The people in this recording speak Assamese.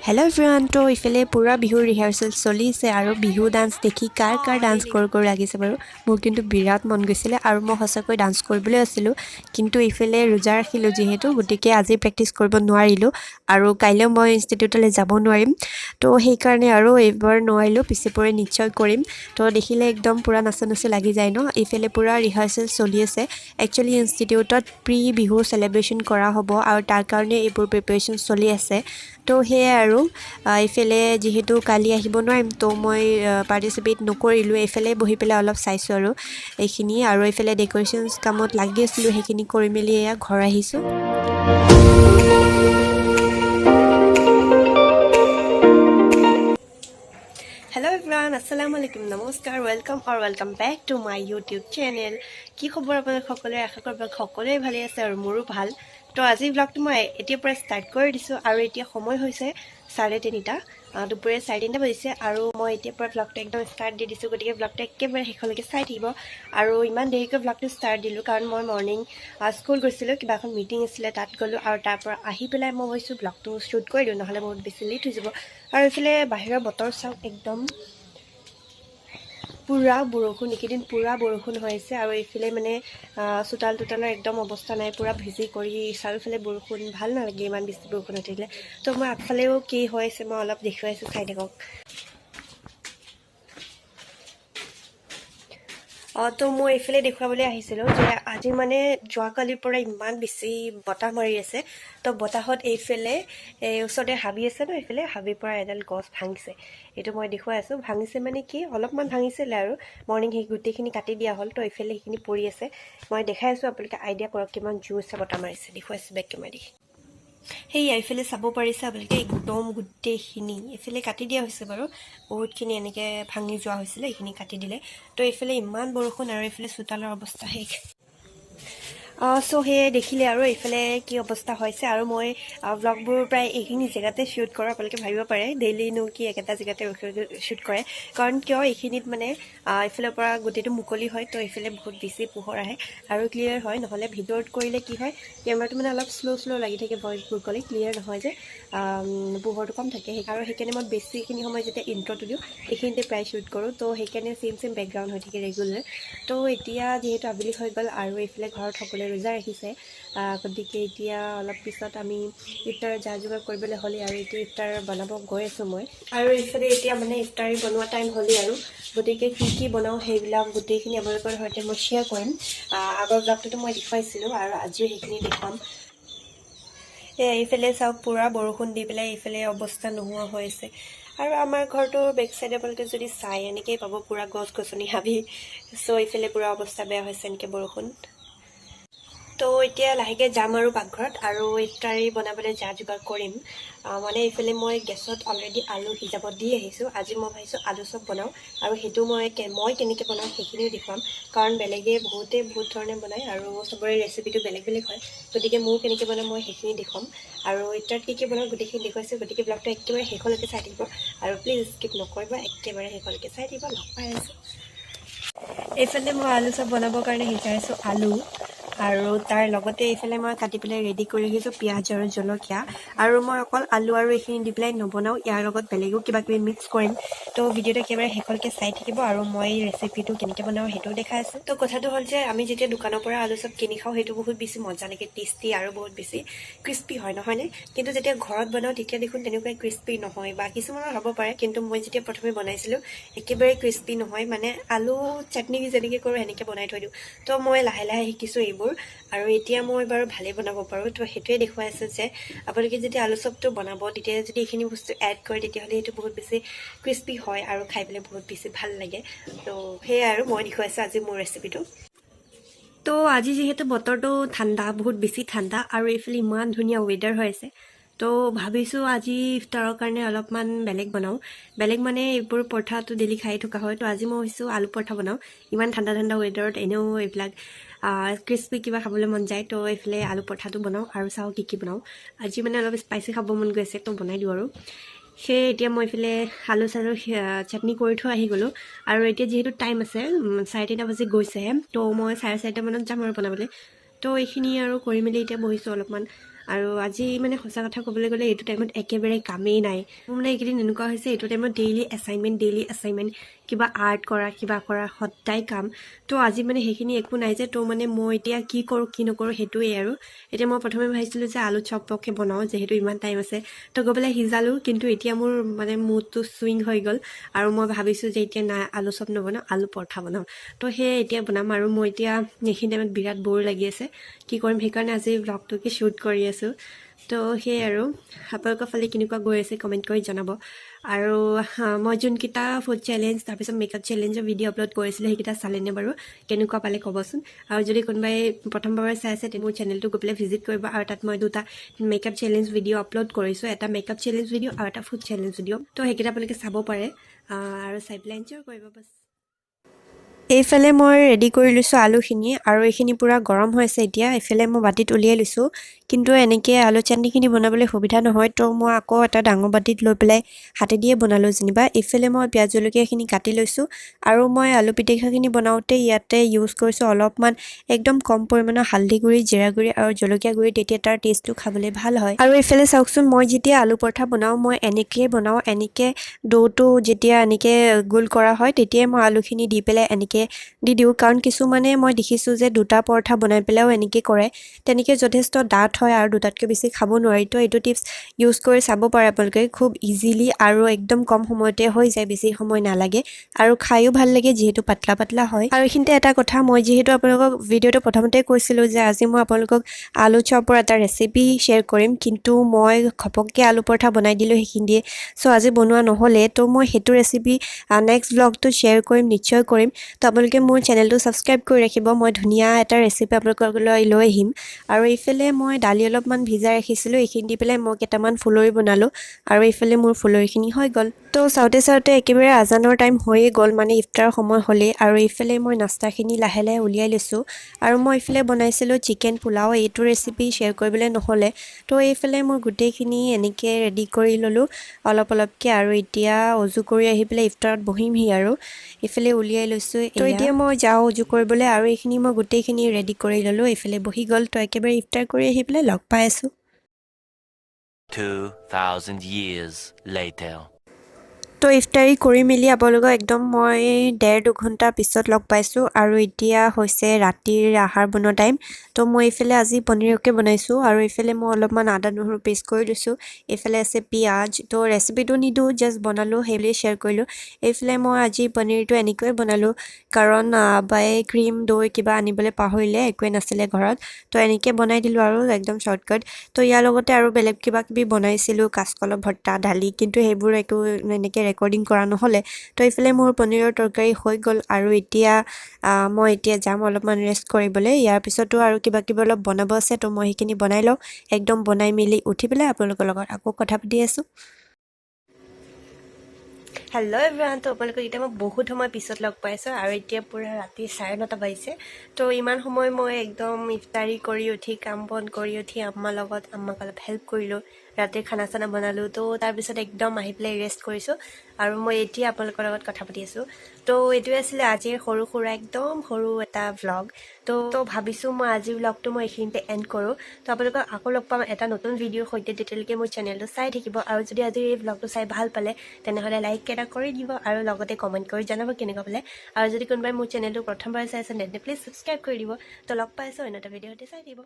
হেল্ল' এভৰিৱান তো ইফালে পুৰা বিহুৰ ৰিহাৰ্চেল চলি আছে আৰু বিহু ডান্স দেখি কাৰ ডান্স কৰোঁ লাগিছে বাৰু মোৰ কিন্তু বিৰাট মন গৈছিলে আৰু মই সঁচাকৈ ডান্স কৰিবলৈ আছিলোঁ কিন্তু ইফালে ৰোজা ৰাখিলোঁ যিহেতু গতিকে আজি প্ৰেক্টিছ কৰিব নোৱাৰিলোঁ আৰু কাইলৈ মই ইনষ্টিটিউটলৈ যাব নোৱাৰিম তো সেইকাৰণে আৰু এইবাৰ নোৱাৰিলোঁ পিছে পৰে নিশ্চয় কৰিম তো দেখিলে একদম পুৰা নাচা লাগি যায় ন ইফালে পুৰা ৰিহাৰ্চেল চলি আছে একচুৱেলি ইনষ্টিটিউটত প্ৰি বিহু চেলিব্ৰেশ্যন কৰা হ'ব আৰু তাৰ কাৰণে এইবোৰ প্ৰিপেৰেশ্যন চলি আছে তো সেয়াই আৰু ইফালে যিহেতু কালি আহিব নোৱাৰিম তো মই পাৰ্টিচিপেট নকৰিলোঁ এইফালে বহি পেলাই অলপ চাইছোঁ আৰু এইখিনি আৰু এইফালে ডেক'ৰেশ্যনছ কামত লাগি আছিলোঁ সেইখিনি কৰি মেলি এয়া ঘৰ আহিছোঁ হেল্ল' এভৰিৱান আসসালামু আলাইকুম নমস্কাৰ welcome back to my YouTube channel কি খবৰ আপোনালোক সকলোৰে আশা কৰোঁ সকলোৱে ভালে আছে আৰু মোৰো ভাল তো আজি ব্লগটো মই এতিয়াৰ পৰা ষ্টাৰ্ট কৰি দিছোঁ আৰু এতিয়া সময় হৈছে 3:30 দুপৰীয়া 3:30 বাজিছে আৰু মই এতিয়াৰ পৰা ব্লগটো একদম ষ্টাৰ্ট দি দিছোঁ গতিকে ব্লগটো একেবাৰে শেষলৈকে চাই থাকিব আৰু ইমান দেৰিকৈ ব্লগটো ষ্টাৰ্ট দিলোঁ কাৰণ মই মৰ্ণিং স্কুল গৈছিলোঁ কিবা এখন মিটিং আছিলে তাত গ'লোঁ আৰু তাৰ পৰা আহি পেলাই মই ভাবিছোঁ ব্লগটো শ্বুট কৰি দিওঁ নহ'লে বহুত বেছি লেট হৈ যাব আৰু এইফালে বাহিৰৰ বতৰ চাওক একদম পুৰা বৰষুণ এইকেইদিন পুৰা বৰষুণ হৈ আছে আৰু এইফালে মানে চোতালৰ একদম অৱস্থা নাই পুৰা ভিজি কৰি চাৰিওফালে বৰষুণ ভাল নালাগে ইমান বেছি বৰষুণ হৈ থাকিলে তো মই আগফালেও কি হৈ আছে মই অলপ দেখুৱাইছোঁ চাই থাকক তো মই এইফালে দেখুৱাবলৈ আহিছিলোঁ যে আজি মানে যোৱাকালিৰ পৰা ইমান বেছি বতাহ মাৰি আছে তো বতাহত এইফালে ওচৰতে হাবি আছে ন এইফালে হাবিৰ পৰা এডাল গছ ভাঙিছে এইটো মই দেখুৱাই আছোঁ ভাঙিছে মানে কি অলপমান ভাঙিছিলে আৰু মৰ্ণিং সেই গোটেইখিনি কাটি দিয়া হ'ল তো এইফালে সেইখিনি পৰি আছে মই দেখাই আছোঁ আপোনালোকে আইডিয়া কৰক কিমান জোৰছে বতাহ মাৰিছে দেখুৱাইছোঁ বেক কেমেৰা দি সেই এইফালে চাব পাৰিছে আপোনালোকে একদম গোটেইখিনি এইফালে কাটি দিয়া হৈছে বাৰু বহুতখিনি এনেকৈ ভাঙি যোৱা হৈছিলে এইখিনি কাটি দিলে তো এইফালে ইমান বৰষুণ আৰু এইফালে চোতালৰ অৱস্থা শেষ চ' সেয়ে দেখিলে আৰু এইফালে কি অৱস্থা হৈছে আৰু মই ব্লগবোৰ প্ৰায় এইখিনি জেগাতে শ্বুট কৰোঁ আপোনালোকে ভাবিব পাৰে ডেইলিনো কি একেটা জেগাতে ৰখি শ্বুট কৰে কাৰণ কিয় এইখিনিত মানে এইফালৰ পৰা গোটেইটো মুকলি হয় তো এইফালে বহুত বেছি পোহৰ আহে আৰু ক্লিয়াৰ হয় নহ'লে ভিডিঅ'ত কৰিলে কি হয় কেমেৰাটো মানে অলপ শ্ল' লাগি থাকে ভইচবোৰ ক'লে ক্লিয়াৰ নহয় যে পোহৰটো কম থাকে আৰু সেইকাৰণে মই বেছিখিনি সময় যেতিয়া ইণ্ট্ৰ'টো দিওঁ এইখিনিতে প্ৰায় শ্বুট কৰোঁ তো সেইকাৰণে চেম বেকগ্ৰাউণ্ড হৈ থাকে ৰেগুলাৰ তো এতিয়া যিহেতু আবেলি হৈ গ'ল আৰু এইফালে ঘৰত সকলোৱে ৰোজা ৰাখিছে গতিকে এতিয়া অলপ পিছত আমি ইফতাৰ যা যোগাৰ কৰিবলৈ হ'লে আৰু এতিয়া ইফতাৰ বনাব গৈ আছোঁ মই আৰু এইফালে এতিয়া মানে ইফতাৰ বনোৱা টাইম হ'লেই আৰু গতিকে কি বনাওঁ সেইবিলাক গোটেইখিনি আপোনালোকৰ সৈতে মই শ্বেয়াৰ কৰিম আগৰ ব্লগটোতো মই দেখুৱাইছিলোঁ আৰু আজিও সেইখিনি দেখুৱাম এইফালে চাওক পুৰা বৰষুণ দি পেলাই এইফালে অৱস্থা নোহোৱা হৈ আছে আৰু আমাৰ ঘৰটোৰ বেক চাইডে আপোনালোকে যদি চাই এনেকেই পাব পুৰা গছ গছনি হাবি চ' এইফালে পুৰা অৱস্থা বেয়া হৈছে এনেকৈ বৰষুণ তো এতিয়া লাহেকৈ যাম আৰু পাকঘৰত আৰু ইফতাৰী বনাবলৈ যা যোগাৰ কৰিম মানে এইফালে মই গেছত অলৰেডি আলু সিজাব দি আহিছোঁ আজি মই ভাবিছোঁ আলু চপ বনাওঁ আৰু সেইটো মই কেনেকৈ বনাওঁ সেইখিনিও দেখুৱাম কাৰণ বেলেগে বহুত ধৰণে বনায় আৰু চবৰে ৰেচিপিটো বেলেগ হয় গতিকে মোৰ কেনেকৈ বনাওঁ মই সেইখিনি দেখুৱাম আৰু ইফতাৰত কি বনাওঁ গোটেইখিনি দেখুৱাইছোঁ গতিকে ব্লগটো একেবাৰে শেষলৈকে চাই থাকিব আৰু প্লিজ স্কিপ নকৰিব একেবাৰে শেষলৈকে চাই থাকিব লগ পাই আছোঁ এইফালে মই আলু চপ বনাবৰ কাৰণে সিজাইছোঁ আলু আৰু তাৰ লগতে এইফালে মই কাটি পেলাই ৰেডি কৰি ৰাখিছোঁ পিঁয়াজ আৰু জলকীয়া আৰু মই অকল আলু আৰু এইখিনি দি পেলাই নবনাওঁ ইয়াৰ লগত বেলেগো কিবাকিবি মিক্স কৰিম তো ভিডিঅ'টো একেবাৰে শেষলৈকে চাই থাকিব আৰু মই ৰেচিপিটো কেনেকৈ বনাওঁ সেইটোও দেখাই আছোঁ তো কথাটো হ'ল যে আমি যেতিয়া দোকানৰ পৰা আলু চপ কিনি খাওঁ সেইটো বহুত বেছি মজা লাগে টেষ্টি আৰু বহুত বেছি ক্ৰিস্পি হয় নহয়নে কিন্তু যেতিয়া ঘৰত বনাওঁ তেতিয়া দেখোন তেনেকুৱাই ক্ৰিস্পি নহয় বা কিছুমানৰ হ'ব পাৰে কিন্তু মই যেতিয়া প্ৰথমে বনাইছিলোঁ একেবাৰে ক্ৰিস্পি নহয় মানে আলু চাটনি যেনেকৈ কৰোঁ সেনেকৈ বনাই থৈ দিওঁ তো মই লাহে শিকিছোঁ এইবোৰ আৰু এতিয়া মই বাৰু ভালেই বনাব পাৰোঁ তো সেইটোৱে দেখুৱাই আছোঁ যে আপোনালোকে যেতিয়া আলু চপটো বনাব তেতিয়া যদি এইখিনি বস্তু এড কৰে তেতিয়াহ'লে সেইটো বহুত বেছি ক্ৰিস্পি হয় আৰু খাই পেলাই বহুত বেছি ভাল লাগে তো সেয়াই আৰু মই দেখুৱাইছোঁ আজি মোৰ ৰেচিপিটো তো আজি যিহেতু বতৰটো ঠাণ্ডা বহুত বেছি ঠাণ্ডা আৰু এইফালে ইমান ধুনীয়া ৱেডাৰ হৈ আছে তো ভাবিছোঁ আজি ইফতাৰৰ কাৰণে অলপমান বেলেগ বনাওঁ বেলেগ মানে এইবোৰ পৰঠাটো ডেইলি খাই থকা হয় তো আজি মই ভাবিছোঁ আলু পৰঠা বনাওঁ ইমান ঠাণ্ডা ৱেডাৰত এনেও এইবিলাক ক্ৰিস্পি কিবা খাবলৈ মন যায় তো এইফালে আলু পৰঠাটো বনাওঁ আৰু চাওঁ কি বনাওঁ আজি মানে অলপ স্পাইচি খাব মন গৈছে তো বনাই দিওঁ আৰু সেয়ে এতিয়া মই এইফালে আলু চালু চাটনি কৰি থৈ আহি গ'লোঁ আৰু এতিয়া যিহেতু টাইম আছে 3:30 বাজি গৈছেহে তো মই 4:30 মানত যাম আৰু বনাবলৈ তো এইখিনি আৰু কৰি মেলি এতিয়া বহিছোঁ অলপমান আৰু আজি মানে সঁচা কথা ক'বলৈ গ'লে এইটো টাইমত একেবাৰে কামেই নাই মোৰ মানে এইকেইদিন এনেকুৱা হৈছে এইটো টাইমত ডেইলি এছাইনমেণ্ট কিবা আৰ্ট কৰা কিবা কৰা সদায় কাম তো আজি মানে সেইখিনি একো নাই যে তো মানে মই এতিয়া কি কৰোঁ কি নকৰোঁ সেইটোৱেই আৰু এতিয়া মই প্ৰথমে ভাবিছিলোঁ যে আলু চপকে বনাওঁ যিহেতু ইমান টাইম আছে তো গৈ পেলাই সিজালোঁ কিন্তু এতিয়া মোৰ মানে মুডটো চুইং হৈ গ'ল আৰু মই ভাবিছোঁ যে এতিয়া নাই আলু চপ নবনাওঁ আলু পৰঠা বনাম তো সেয়ে এতিয়া বনাম আৰু মই এতিয়া এইখিনি টাইমত বিৰাট বৰ লাগি আছে কি কৰিম সেইকাৰণে আজি ব্লগটোকে শ্বুট কৰি আছোঁ তো সেয়ে আৰু আপোনালোকৰ ফালে কেনেকুৱা গৈ আছে কমেণ্ট কৰি জনাব আৰু মই যোনকেইটা ফুড চেলেঞ্জ তাৰপিছত মেকআপ চেলেঞ্জৰ ভিডিঅ' আপলোড কৰিছিলোঁ সেইকেইটা চালেনে বাৰু কেনেকুৱা পালে ক'বচোন আৰু যদি কোনোবাই প্ৰথমবাৰ চাই আছে মোৰ চেনেলটো গৈ পেলাই ভিজিট কৰিব আৰু তাত মই দুটা মেকআপ চেলেঞ্জ ভিডিঅ' আপলোড কৰিছোঁ এটা মেকআপ চেলেঞ্জ ভিডিঅ' আৰু এটা ফুড চেলেঞ্জ ভিডিঅ' তো সেইকেইটা আপোনালোকে চাব পাৰে আৰু চাই পেলাই এনজয় কৰিব বাছ এইফালে মই ৰেডি কৰি লৈছোঁ আলুখিনি আৰু এইখিনি পূৰা গৰম হৈ আছে এতিয়া এইফালে মই বাতিত উলিয়াই লৈছোঁ কিন্তু এনেকৈ আলু চাটনিখিনি বনাবলৈ সুবিধা নহয় তো মই আকৌ এটা ডাঙৰ বাতিত লৈ পেলাই হাতেদিয়ে বনালোঁ যেনিবা এইফালে মই পিঁয়াজ জলকীয়াখিনি কাটি লৈছোঁ আৰু মই আলু পিটিকাখিনি বনাওঁতে ইয়াতে ইউজ কৰিছোঁ অলপমান একদম কম পৰিমাণৰ হালধি গুড়ি জিৰা গুড়ি আৰু জলকীয়া গুড়ি তেতিয়া তাৰ টেষ্টটো খাবলৈ ভাল হয় আৰু এইফালে চাওকচোন মই যেতিয়া আলু পৰঠা বনাওঁ মই এনেকৈ বনাওঁ এনেকৈ ডোটো যেতিয়া এনেকৈ গোল কৰা হয় তেতিয়াই মই আলুখিনি দি পেলাই এনেকৈ দি দিওঁ কাৰণ কিছুমানে মই দেখিছোঁ যে দুটা পৰঠা বনাই পেলাইও এনেকৈ কৰে তেনেকৈ যথেষ্ট ডাঠ হয় আৰু দুটাতকৈ বেছি খাব নোৱাৰি তো এইটো টিপছ ইউজ কৰি চাব পাৰে আপোনালোকে খুব ইজিলি আৰু একদম কম সময়তে হৈ যায় বেছি সময় নালাগে আৰু খায়ো ভাল লাগে যিহেতু পাতলা পাতলা হয় আৰু এইখিনিতে এটা কথা মই যিহেতু আপোনালোকক ভিডিঅ'টো প্ৰথমতে কৈছিলোঁ যে আজি মই আপোনালোকক আলু চপৰ এটা ৰেচিপি শ্বেয়াৰ কৰিম কিন্তু মই ঘপককৈ আলু পৰঠা বনাই দিলোঁ সেইখিনিয়ে চ' আজি বনোৱা নহ'লে তো মই সেইটো ৰেচিপি নেক্সট ব্লগটো শ্বেয়াৰ কৰিম নিশ্চয় কৰিম তো আপোনালোকে মোৰ চেনেলটো ছাবস্ক্ৰাইব কৰি ৰাখিব মই ধুনীয়া এটা ৰেচিপি আপোনালোকলৈ লৈ আহিম আৰু এইফালে মই দালি অলপমান ভিজাই ৰাখিছিলোঁ এইখিনি দি পেলাই মই কেইটামান ফুলৰি বনালোঁ আৰু এইফালে মোৰ ফুলৰিখিনি হৈ গ'ল তো চাওঁতে চাওঁতে একেবাৰে আজানৰ টাইম হৈয়ে গ'ল মানে ইফতাৰ সময় হ'লেই আৰু এইফালে মই নাস্তাখিনি লাহে লাহে উলিয়াই লৈছোঁ আৰু মই এইফালে বনাইছিলোঁ চিকেন পোলাও এইটো ৰেচিপি শ্বেয়াৰ কৰিবলৈ নহ'লে তো এইফালে মোৰ গোটেইখিনি এনেকৈ ৰেডি কৰি ল'লোঁ অলপ অলপকৈ আৰু এতিয়া অজু কৰি আহি পেলাই ইফতাৰত বহিমহি আৰু এইফালে উলিয়াই লৈছোঁ তো এতিয়া মই যাওঁ উজু কৰিবলৈ আৰু এইখিনি মই গোটেইখিনি ৰেডি কৰি ল'লোঁ এইফালে বহি গ'ল তো একেবাৰে ইফতাৰ কৰি আহি পেলাই লগ পাই আছোঁ 2000 years later তো ইফতাৰী কৰি মেলি আপোনালোকক একদম মই 1.5-2 ঘণ্টা পিছত লগ পাইছোঁ আৰু এতিয়া হৈছে ৰাতিৰ আহাৰ বনোৱা টাইম তো মই এইফালে আজি পনীৰকে বনাইছোঁ আৰু এইফালে মই অলপমান আদা নহৰু পেষ্ট কৰি লৈছোঁ এইফালে আছে পিঁয়াজ তো ৰেচিপিটো নিদিওঁ জাষ্ট বনালোঁ সেইবুলি শ্বেয়াৰ কৰিলোঁ এইফালে মই আজি পনীৰটো এনেকৈয়ে বনালোঁ কাৰণ বায়ে ক্ৰীম দৈ কিবা আনিবলৈ পাহৰিলে একোৱে নাছিলে ঘৰত তো এনেকৈ বনাই দিলোঁ আৰু একদম শ্বৰ্টকাট তো ইয়াৰ লগতে আৰু বেলেগ কিবা কিবি বনাইছিলোঁ কাচকলৰ ভৰ্তা দালি কিন্তু সেইবোৰ একো এনেকৈ ৰেকৰ্ডিং কৰা নহ'লে তো এইফালে মোৰ পনীৰৰ তৰকাৰী হৈ গ'ল আৰু এতিয়া মই এতিয়া যাম অলপমান ৰেষ্ট কৰিবলৈ ইয়াৰ পিছতো আৰু কিবা কিবি অলপ বনাব আছে তো মই সেইখিনি বনাই লওঁ একদম বনাই মেলি উঠি পেলাই আপোনালোকৰ লগত আকৌ কথা পাতি আছোঁ হেল্ল' এভৰিৱান তো আপোনালোকক এতিয়া মই বহুত সময় পিছত লগ পাইছোঁ আৰু এতিয়া পূৰা ৰাতি 9:30 বাজিছে তো ইমান সময় মই একদম ইফতাৰী কৰি উঠি কাম বন কৰি উঠি আম্মাক অলপ হেল্প কৰিলোঁ ৰাতিৰ খানা চানা বনালোঁ তো তাৰপিছত একদম আহি পেলাই ৰেষ্ট কৰিছোঁ আৰু মই এতিয়া আপোনালোকৰ লগত কথা পাতি আছোঁ তো এইটোৱে আছিলে আজিৰ সৰু সুৰা একদম সৰু এটা ভ্লগ তো ভাবিছোঁ মই আজিৰ ভ্লগটো মই এইখিনিতে এণ্ড কৰোঁ তো আপোনালোকক আকৌ লগ পাম এটা নতুন ভিডিঅ'ৰ সৈতে তেতিয়ালৈকে মোৰ চেনেলটো চাই থাকিব আৰু যদি আজিৰ এই ভ্লগটো চাই ভাল পালে তেনেহ'লে লাইক এটা কৰি দিব আৰু লগতে কমেণ্ট কৰি জনাব কেনেকুৱা পালে আৰু যদি কোনোবাই মোৰ চেনেলটো প্ৰথমবাৰ চাই আছে তেন্তে প্লিজ ছাবস্ক্ৰাইব কৰি দিব তো লগ পাই আছোঁ অন্য এটা ভিডিঅ'তে চাই দিব